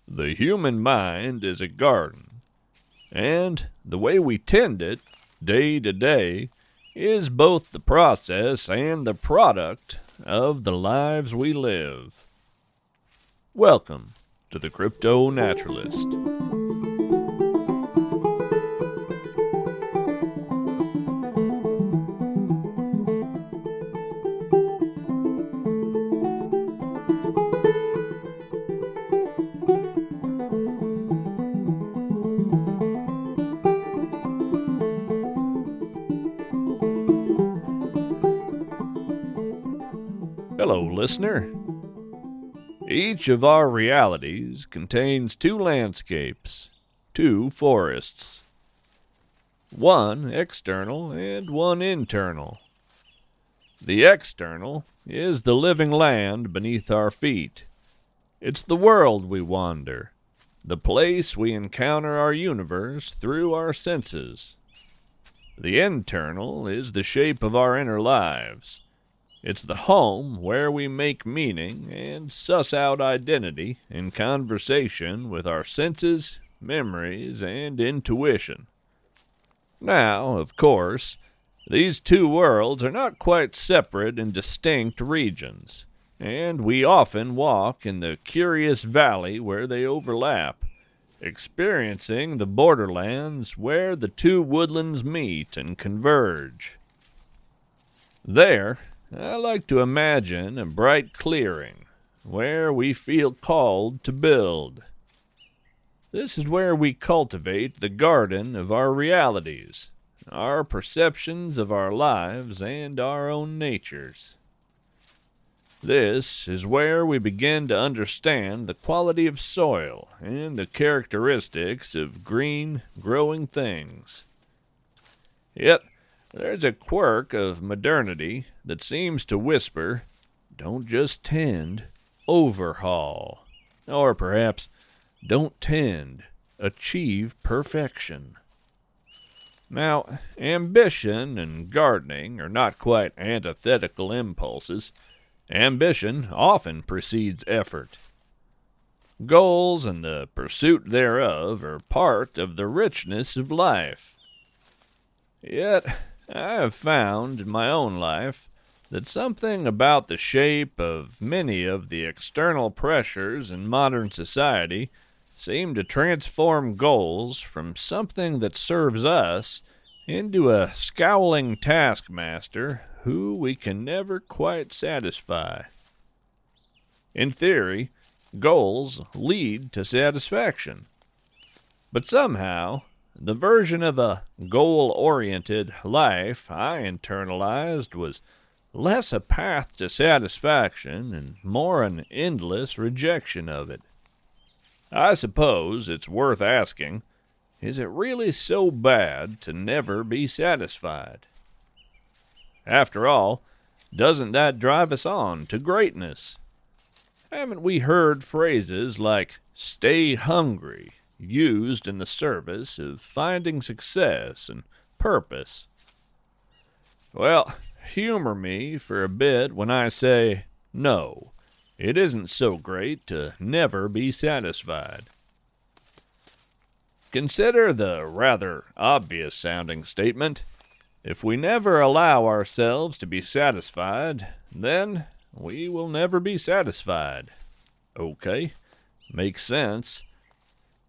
The human mind is a garden, and the way we tend it, day to day, is both the process and the product of the lives we live. Welcome to the CryptoNaturalist. Hello, listener. Each of our realities contains two landscapes, two forests. One external and one internal. The external is the living land beneath our feet. It's the world we wander, the place we encounter our universe through our senses. The internal is the shape of our inner lives. It's the home where we make meaning and suss out identity in conversation with our senses, memories, and intuition. Now, of course, these two worlds are not quite separate and distinct regions, and we often walk in the curious valley where they overlap, experiencing the borderlands where the two woodlands meet and converge. There, I like to imagine a bright clearing where we feel called to build. This is where we cultivate the garden of our realities, our perceptions of our lives and our own natures. This is where we begin to understand the quality of soil and the characteristics of green, growing things. Yet, there's a quirk of modernity that seems to whisper, don't just tend, overhaul. Or perhaps, don't tend, achieve perfection. Now, ambition and gardening are not quite antithetical impulses. Ambition often precedes effort. Goals and the pursuit thereof are part of the richness of life. Yet, I have found in my own life that something about the shape of many of the external pressures in modern society seem to transform goals from something that serves us into a scowling taskmaster who we can never quite satisfy. In theory, goals lead to satisfaction. But somehow, the version of a goal-oriented life I internalized was less a path to satisfaction and more an endless rejection of it. I suppose it's worth asking, is it really so bad to never be satisfied? After all, doesn't that drive us on to greatness? Haven't we heard phrases like, stay hungry, used in the service of finding success and purpose? Well, humor me for a bit when I say, no, it isn't so great to never be satisfied. Consider the rather obvious-sounding statement, if we never allow ourselves to be satisfied, then we will never be satisfied. Okay, makes sense.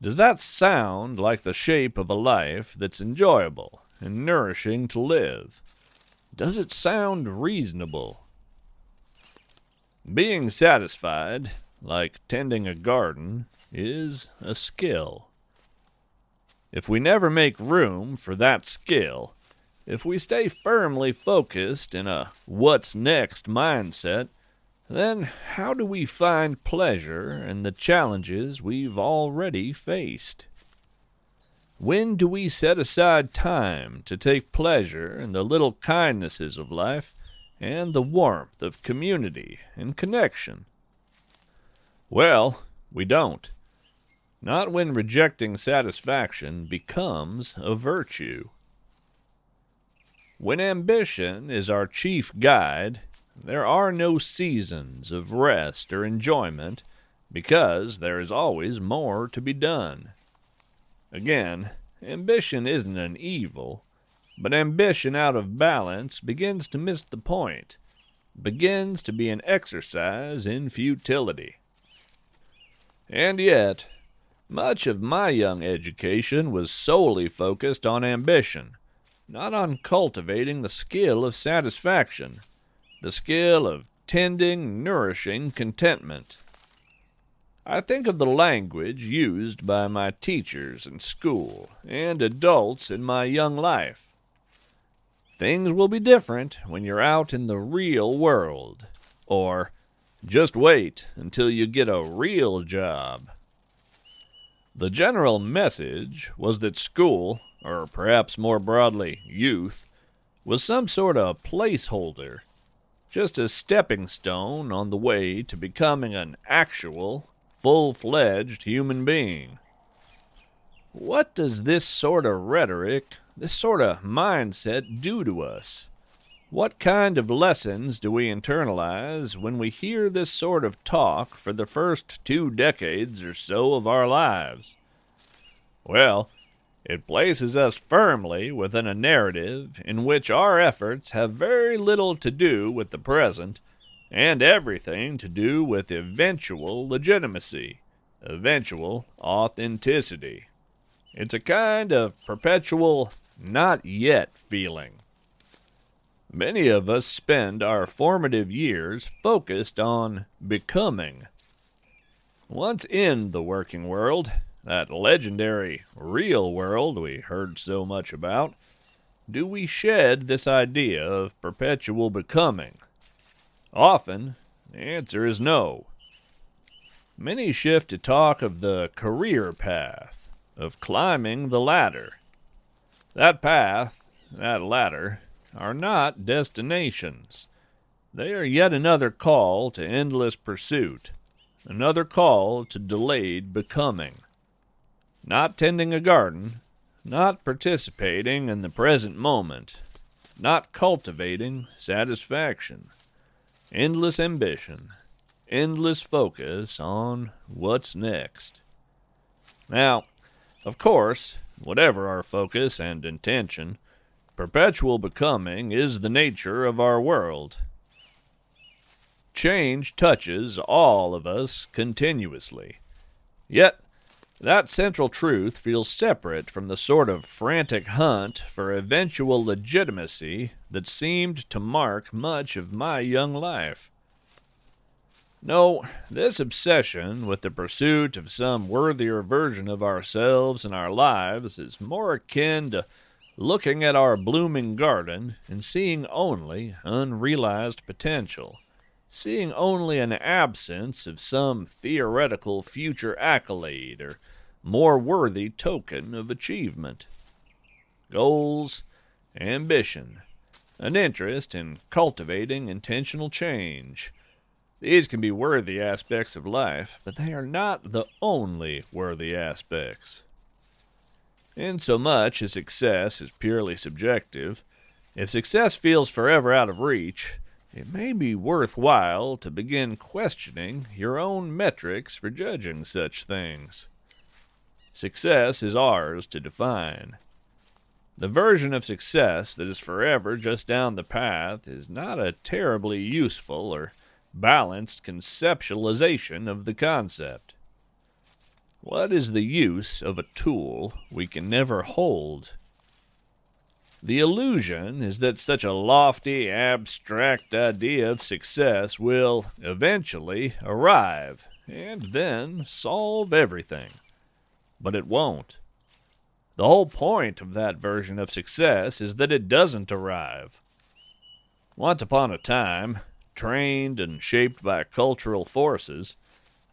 Does that sound like the shape of a life that's enjoyable and nourishing to live? Does it sound reasonable? Being satisfied, like tending a garden, is a skill. If we never make room for that skill, if we stay firmly focused in a what's next mindset, then how do we find pleasure in the challenges we've already faced? When do we set aside time to take pleasure in the little kindnesses of life and the warmth of community and connection? Well, we don't. Not when rejecting satisfaction becomes a virtue. When ambition is our chief guide, there are no seasons of rest or enjoyment because there is always more to be done. Again, ambition isn't an evil, but ambition out of balance begins to miss the point, begins to be an exercise in futility. And yet, much of my young education was solely focused on ambition, not on cultivating the skill of satisfaction, the skill of tending, nourishing contentment. I think of the language used by my teachers in school and adults in my young life. Things will be different when you're out in the real world, or just wait until you get a real job. The general message was that school, or perhaps more broadly, youth, was some sort of placeholder, just a stepping stone on the way to becoming an actual, full-fledged human being. What does this sort of rhetoric, this sort of mindset do to us? What kind of lessons do we internalize when we hear this sort of talk for the first 2 decades or so of our lives? Well, it places us firmly within a narrative in which our efforts have very little to do with the present and everything to do with eventual legitimacy, eventual authenticity. It's a kind of perpetual not yet feeling. Many of us spend our formative years focused on becoming. Once in the working world, that legendary real world we heard so much about, do we shed this idea of perpetual becoming? Often, the answer is no. Many shift to talk of the career path, of climbing the ladder. That path, that ladder, are not destinations. They are yet another call to endless pursuit, another call to delayed becoming. Not tending a garden, not participating in the present moment, not cultivating satisfaction. Endless ambition, endless focus on what's next. Now, of course, whatever our focus and intention, perpetual becoming is the nature of our world. Change touches all of us continuously. Yet, that central truth feels separate from the sort of frantic hunt for eventual legitimacy that seemed to mark much of my young life. No, this obsession with the pursuit of some worthier version of ourselves and our lives is more akin to looking at our blooming garden and seeing only unrealized potential, seeing only an absence of some theoretical future accolade or more worthy token of achievement. Goals, ambition, an interest in cultivating intentional change. These can be worthy aspects of life, but they are not the only worthy aspects. Insomuch as success is purely subjective, if success feels forever out of reach, it may be worthwhile to begin questioning your own metrics for judging such things. Success is ours to define. The version of success that is forever just down the path is not a terribly useful or balanced conceptualization of the concept. What is the use of a tool we can never hold? The illusion is that such a lofty, abstract idea of success will eventually arrive and then solve everything. But it won't. The whole point of that version of success is that it doesn't arrive. Once upon a time, trained and shaped by cultural forces,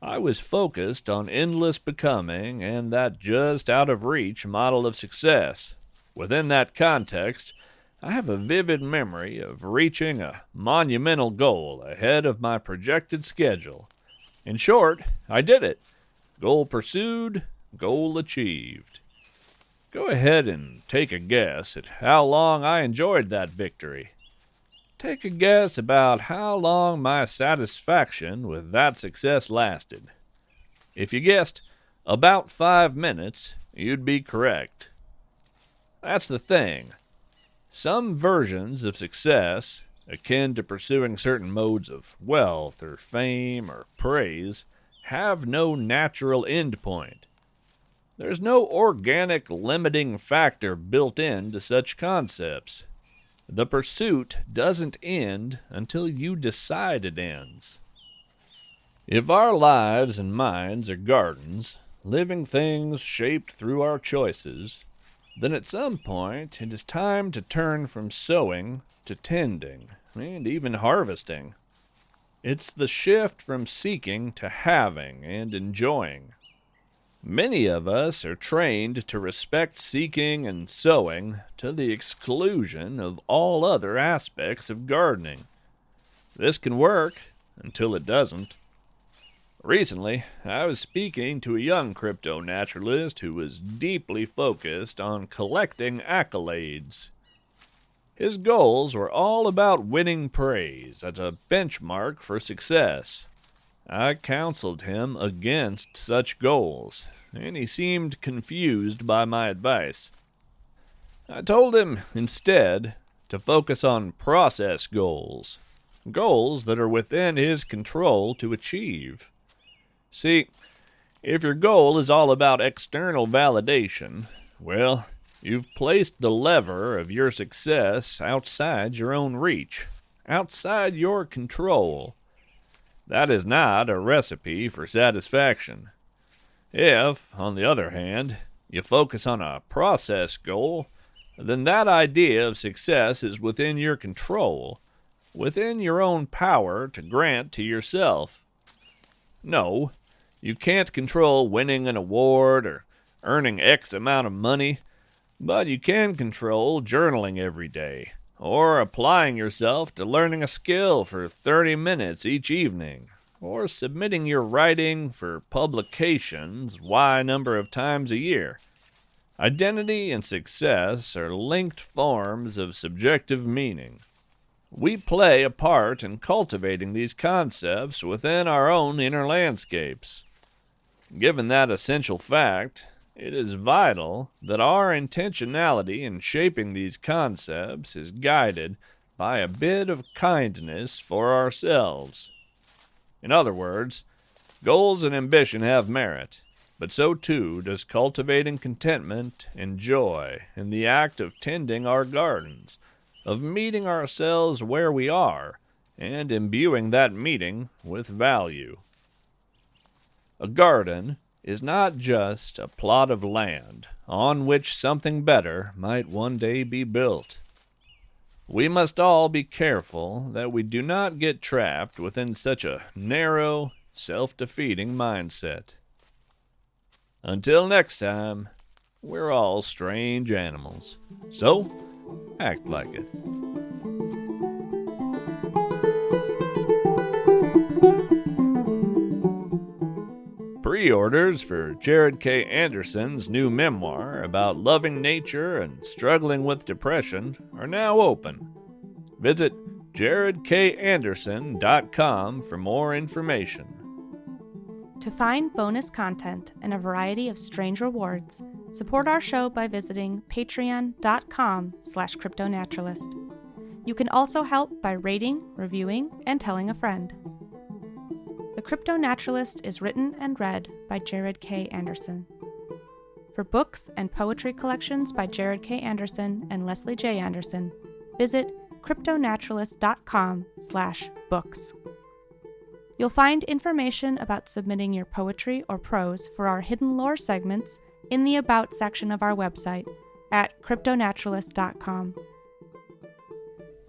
I was focused on endless becoming and that just out-of-reach model of success. Within that context, I have a vivid memory of reaching a monumental goal ahead of my projected schedule. In short, I did it. Goal pursued, goal achieved. Go ahead and take a guess at how long I enjoyed that victory. Take a guess about how long my satisfaction with that success lasted. If you guessed about 5 minutes, you'd be correct. That's the thing. Some versions of success, akin to pursuing certain modes of wealth or fame or praise, have no natural endpoint. There's no organic limiting factor built into such concepts. The pursuit doesn't end until you decide it ends. If our lives and minds are gardens, living things shaped through our choices, then at some point it is time to turn from sowing to tending, and even harvesting. It's the shift from seeking to having and enjoying. Many of us are trained to respect seeking and sowing to the exclusion of all other aspects of gardening. This can work until it doesn't. Recently, I was speaking to a young crypto-naturalist who was deeply focused on collecting accolades. His goals were all about winning praise as a benchmark for success. I counseled him against such goals, and he seemed confused by my advice. I told him, instead, to focus on process goals, goals that are within his control to achieve. See, if your goal is all about external validation, well, you've placed the lever of your success outside your own reach, outside your control. That is not a recipe for satisfaction. If, on the other hand, you focus on a process goal, then that idea of success is within your control, within your own power to grant to yourself. No, you can't control winning an award or earning X amount of money, but you can control journaling every day, or applying yourself to learning a skill for 30 minutes each evening, or submitting your writing for publications Y number of times a year. Identity and success are linked forms of subjective meaning. We play a part in cultivating these concepts within our own inner landscapes. Given that essential fact, it is vital that our intentionality in shaping these concepts is guided by a bit of kindness for ourselves. In other words, goals and ambition have merit, but so too does cultivating contentment and joy in the act of tending our gardens, of meeting ourselves where we are, and imbuing that meeting with value. A garden is not just a plot of land on which something better might one day be built. We must all be careful that we do not get trapped within such a narrow, self-defeating mindset. Until next time, we're all strange animals, so act like it. Pre-orders for Jarod K. Anderson's new memoir about loving nature and struggling with depression are now open. Visit JarodKAnderson.com for more information. To find bonus content and a variety of strange rewards, support our show by visiting patreon.com/CryptoNaturalist. You can also help by rating, reviewing, and telling a friend. The CryptoNaturalist is written and read by Jarod K. Anderson. For books and poetry collections by Jarod K. Anderson and Leslie J. Anderson, visit CryptoNaturalist.com/books. You'll find information about submitting your poetry or prose for our Hidden Lore segments in the About section of our website at CryptoNaturalist.com.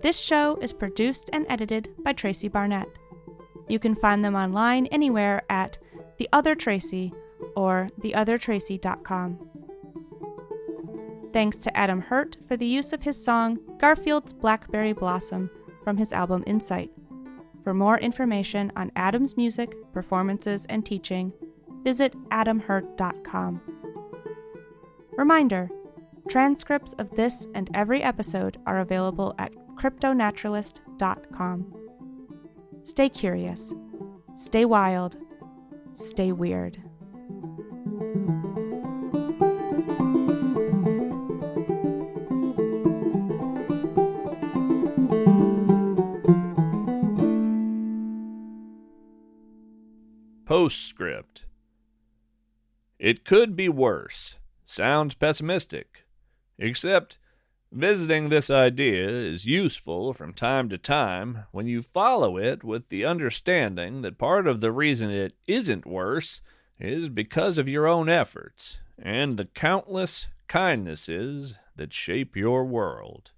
This show is produced and edited by Tracy Barnett. You can find them online anywhere at TheOtherTracy or TheOtherTracy.com. Thanks to Adam Hurt for the use of his song Garfield's Blackberry Blossom from his album Insight. For more information on Adam's music, performances, and teaching, visit adamhurt.com. Reminder, transcripts of this and every episode are available at CryptoNaturalist.com. Stay curious, stay wild, stay weird. Postscript. It could be worse. Sounds pessimistic. Except, visiting this idea is useful from time to time when you follow it with the understanding that part of the reason it isn't worse is because of your own efforts and the countless kindnesses that shape your world.